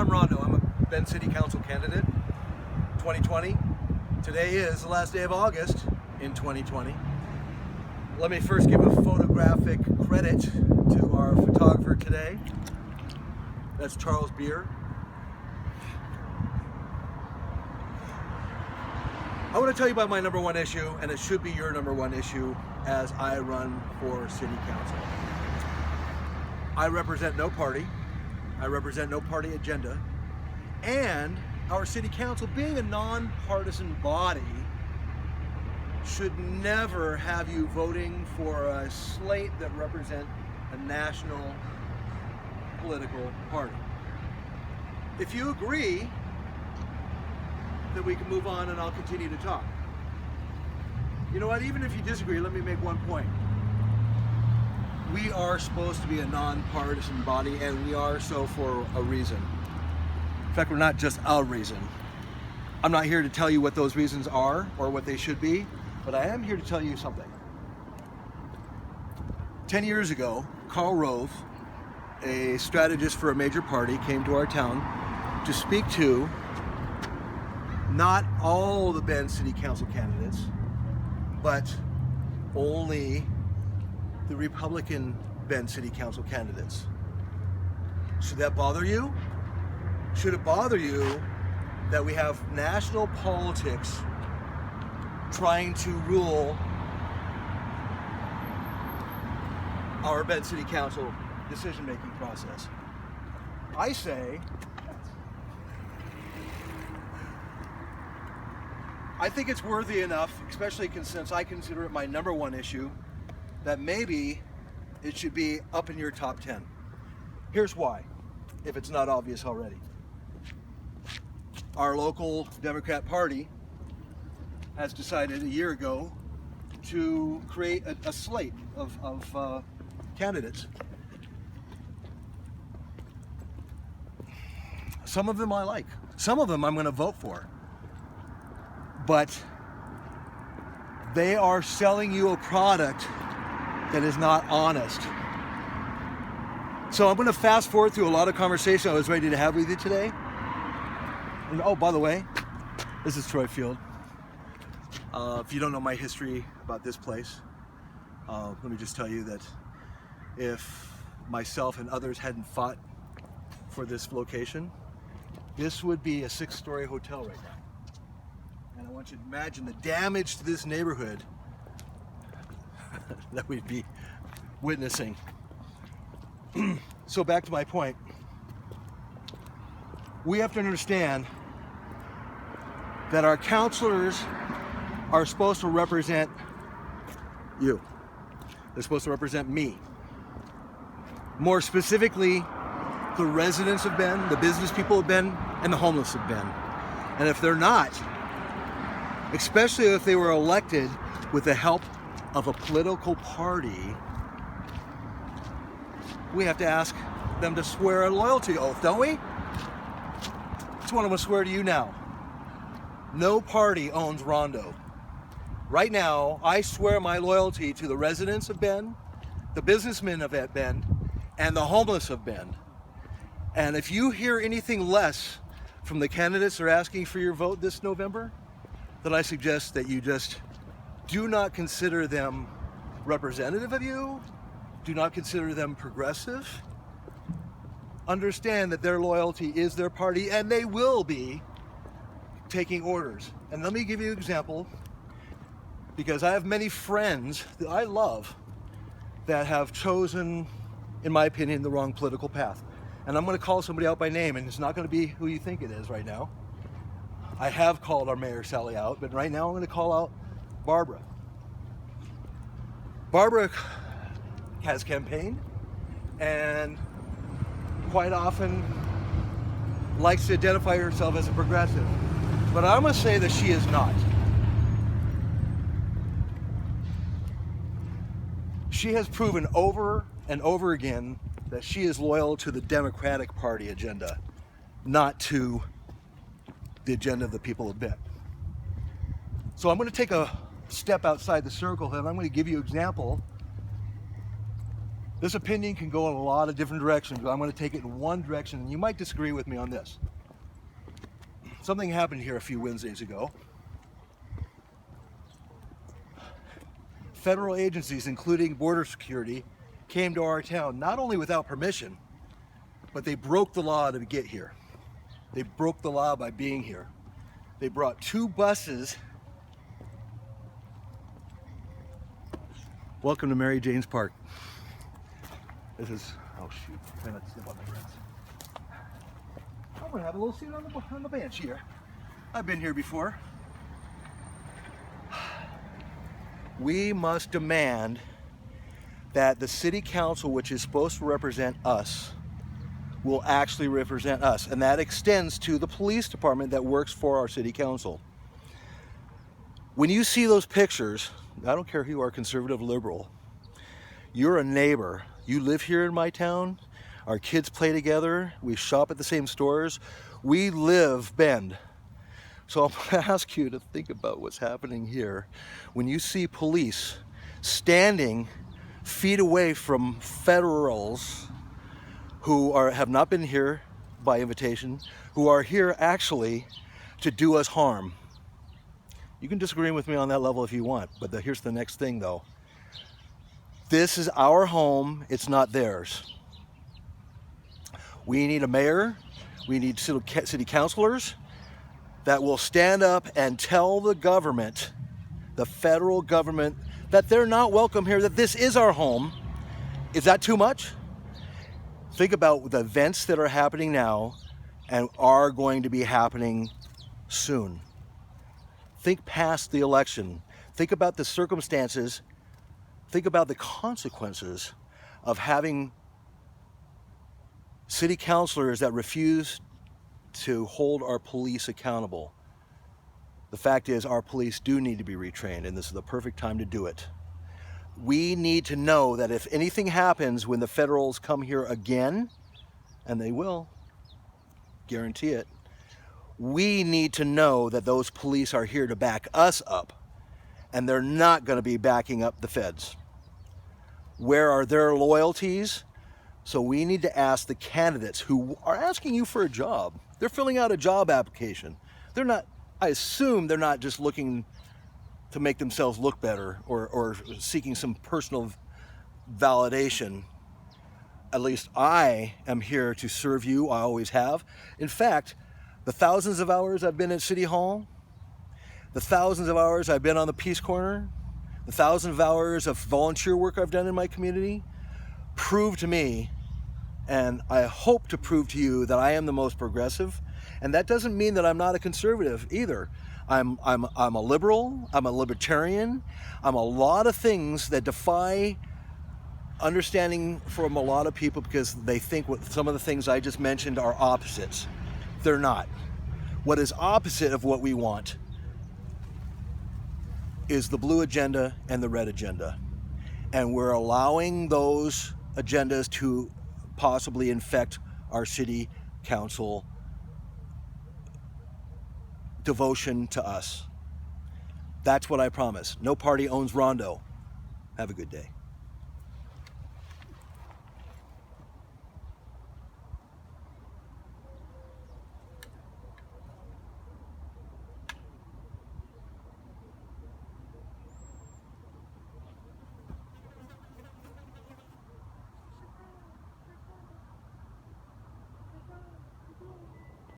I'm Rondo. I'm a Bend City Council candidate, 2020. Today is the last day of August in 2020. Let me first give a photographic credit to our photographer today. That's Charles Beer. I want to tell you about my number one issue, and it should be your number one issue as I run for City Council. I represent no party. I represent no party agenda. And our City Council, being a nonpartisan body, should never have you voting for a slate that represent a national political party. If you agree, then we can move on and I'll continue to talk. You know what, even if you disagree, let me make one point. We are supposed to be a nonpartisan body, and we are so for a reason. In fact, we're not just a reason. I'm not here to tell you what those reasons are or what they should be, but I am here to tell you something. 10 years ago, Karl Rove, a strategist for a major party, came to our town to speak to not all the Bend City Council candidates, but only the Republican Bend City Council candidates. Should that bother you? Should it bother you that we have national politics trying to rule our Bend City Council decision-making process? I say, I think it's worthy enough, especially since I consider it my number one issue, that maybe it should be up in your top 10. Here's why, if it's not obvious already. Our local Democrat Party has decided a year ago to create a slate of candidates. Some of them I like. Some of them I'm going to vote for. But they are selling you a product that is not honest. So I'm going to fast forward through a lot of conversation I was ready to have with you today. And oh, by the way, this is Troy Field. If you don't know my history about this place, let me just tell you that if myself and others hadn't fought for this location, this would be a 6-story hotel right now. And I want you to imagine the damage to this neighborhood that we'd be witnessing. So back to my point. We have to understand that our counselors are supposed to represent you. They're supposed to represent me. More specifically, the residents of Bend, the business people of Bend, and the homeless of Bend. And if they're not, especially if they were elected with the help of a political party, we have to ask them to swear a loyalty oath, don't we? That's what I'm going to swear to you now. No party owns Rondo. Right now, I swear my loyalty to the residents of Bend, the businessmen of Bend, and the homeless of Bend. And if you hear anything less from the candidates that are asking for your vote this November, then I suggest that you just do not consider them representative of you. Do not consider them progressive. Understand that their loyalty is their party, and they will be taking orders. And let me give you an example, because I have many friends that I love that have chosen, in my opinion, the wrong political path. And I'm going to call somebody out by name, and it's not going to be who you think it is right now. I have called our Mayor Sally out, but right now I'm going to call out Barbara. Barbara has campaigned and quite often likes to identify herself as a progressive. But I'm going to say that she is not. She has proven over and over again that she is loyal to the Democratic Party agenda, not to the agenda of the people of Bend. So I'm going to take a step outside the circle, and I'm going to give you an example This opinion can go in a lot of different directions, but I'm going to take it in one direction, and you might disagree with me on this. Something happened here a few Wednesdays ago. Federal agencies, including border security, came to our town, not only without permission, but they broke the law to get here. They broke the law by being here. They brought 2 buses. Welcome to Mary Jane's Park. This is, oh shoot, try not to step on the grass. I'm gonna have a little seat on the bench here. I've been here before. We must demand that the city council, which is supposed to represent us, will actually represent us. And that extends to the police department that works for our city council. When you see those pictures, I don't care who you are, conservative, liberal, you're a neighbor. You live here in my town. Our kids play together. We shop at the same stores. We live Bend. So I'm going to ask you to think about what's happening here. When you see police standing feet away from federals who have not been here by invitation, who are here actually to do us harm. You can disagree with me on that level if you want, but here's the next thing though. This is our home, it's not theirs. We need a mayor, we need city councilors that will stand up and tell the government, the federal government, that they're not welcome here, that this is our home. Is that too much? Think about the events that are happening now and are going to be happening soon. Think past the election. Think about the circumstances. Think about the consequences of having city councilors that refuse to hold our police accountable. The fact is, our police do need to be retrained, and this is the perfect time to do it. We need to know that if anything happens when the federals come here again, and they will, guarantee it, we need to know that those police are here to back us up, and they're not going to be backing up the feds. Where are their loyalties? So we need to ask the candidates who are asking you for a job. They're filling out a job application. They're not, I assume they're not just looking to make themselves look better or seeking some personal validation. At least I am here to serve you. I always have. In fact, the thousands of hours I've been at City Hall, the thousands of hours I've been on the Peace Corner, the thousands of hours of volunteer work I've done in my community prove to me, and I hope to prove to you, that I am the most progressive. And that doesn't mean that I'm not a conservative either. I'm a liberal, I'm a libertarian, I'm a lot of things that defy understanding from a lot of people because they think some of the things I just mentioned are opposites. They're not. What is opposite of what we want is the blue agenda and the red agenda. And we're allowing those agendas to possibly infect our city council devotion to us. That's what I promise. No party owns Rondo. Have a good day.